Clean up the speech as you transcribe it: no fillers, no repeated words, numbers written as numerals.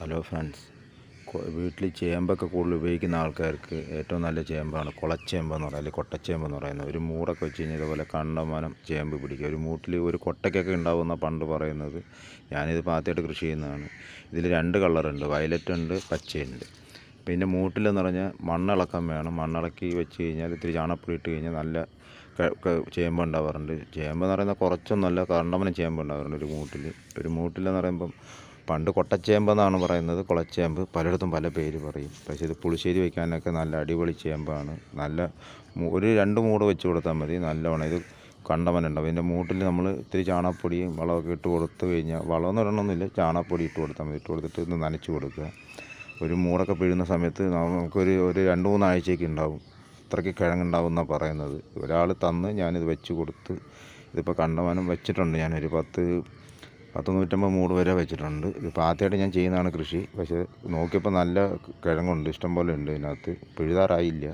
Hello friends, വീട്ടിൽ ചേമ്പൊക്കെ കൂടുതൽ ഉപയോഗിക്കുന്ന ആൾക്കാർക്ക് ഏറ്റവും നല്ല ചേമ്പാണ് കുളച്ചേമ്പെന്ന് പറയുന്നത്, അല്ലെങ്കിൽ കൊട്ടച്ചേമ്പെന്ന് പറയുന്നത്. ഒരു മൂടൊക്കെ വെച്ച് കഴിഞ്ഞാൽ ഇതുപോലെ കണ്ടമാനം ചേമ്പ് പിടിക്കുക. ഒരു മൂട്ടിൽ ഒരു കൊട്ടയ്ക്കൊക്കെ ഉണ്ടാവുന്ന പണ്ട് പറയുന്നത്. ഞാനിത് ആദ്യമായിട്ട് കൃഷി ചെയ്യുന്നതാണ്. ഇതിൽ 2 കളറുണ്ട്, വയലറ്റ് ഉണ്ട്, പച്ചയുണ്ട്. പിന്നെ മൂട്ടിലെന്ന് പറഞ്ഞാൽ മണ്ണിളക്കം വേണം. മണ്ണിളക്കി വെച്ച് കഴിഞ്ഞാൽ ഇത്തിരി ചാണകപ്പൊടി ഇട്ട് കഴിഞ്ഞാൽ നല്ല ചേമ്പ് ഉണ്ടാവാറുണ്ട്. ചേമ്പെന്ന് പറയുന്നത് കുറച്ചൊന്നുമല്ല, കണ്ടമാനം ചേമ്പ് ഉണ്ടാവാറുണ്ട് ഒരു മൂട്ടിലെന്ന് പറയുമ്പം. പണ്ട് കൊട്ടച്ചേമ്പെന്നാണ് പറയുന്നത്, കുളച്ചേമ്പ് പലയിടത്തും പല പേര് പറയും. പക്ഷേ ഇത് പുളിശ്ശേരി വയ്ക്കാനൊക്കെ നല്ല അടിപൊളി ചേമ്പാണ്. നല്ല ഒരു 2 മൂട് വെച്ച് കൊടുത്താൽ മതി, നല്ലവണ്ണം ഇത് കണ്ടമനുണ്ടാവും. ഇതിൻ്റെ മൂട്ടിൽ നമ്മൾ ഇത്തിരി ചാണകപ്പൊടിയും വളമൊക്കെ ഇട്ട് കൊടുത്തു കഴിഞ്ഞാൽ, വളമൊന്നും ഇടണമെന്നില്ല, ചാണകപ്പൊടി ഇട്ട് കൊടുത്താൽ മതി. ഇട്ട് കൊടുത്തിട്ട് ഇത് നനച്ച് കൊടുക്കുക. ഒരു മൂടൊക്കെ പിഴുന്ന സമയത്ത് നമുക്കൊരു 2-3 ആഴ്ചയ്ക്ക് ഉണ്ടാവും. അത്രയ്ക്ക് കിഴങ്ങുണ്ടാവും പറയുന്നത്. ഒരാൾ തന്ന് ഞാനിത് വെച്ച് കൊടുത്ത് ഇതിപ്പോൾ കണ്ടമാനം വെച്ചിട്ടുണ്ട്. ഞാനൊരു 100-150 മൂട് വരെ വെച്ചിട്ടുണ്ട്. ഇതിപ്പോൾ ആദ്യമായിട്ട് ഞാൻ ചെയ്യുന്നതാണ് കൃഷി. പക്ഷേ നോക്കിയപ്പോൾ നല്ല കിഴങ്ങുണ്ട്, ഇഷ്ടംപോലെ ഉണ്ട് ഇതിനകത്ത്. പിഴുതാറായില്ല.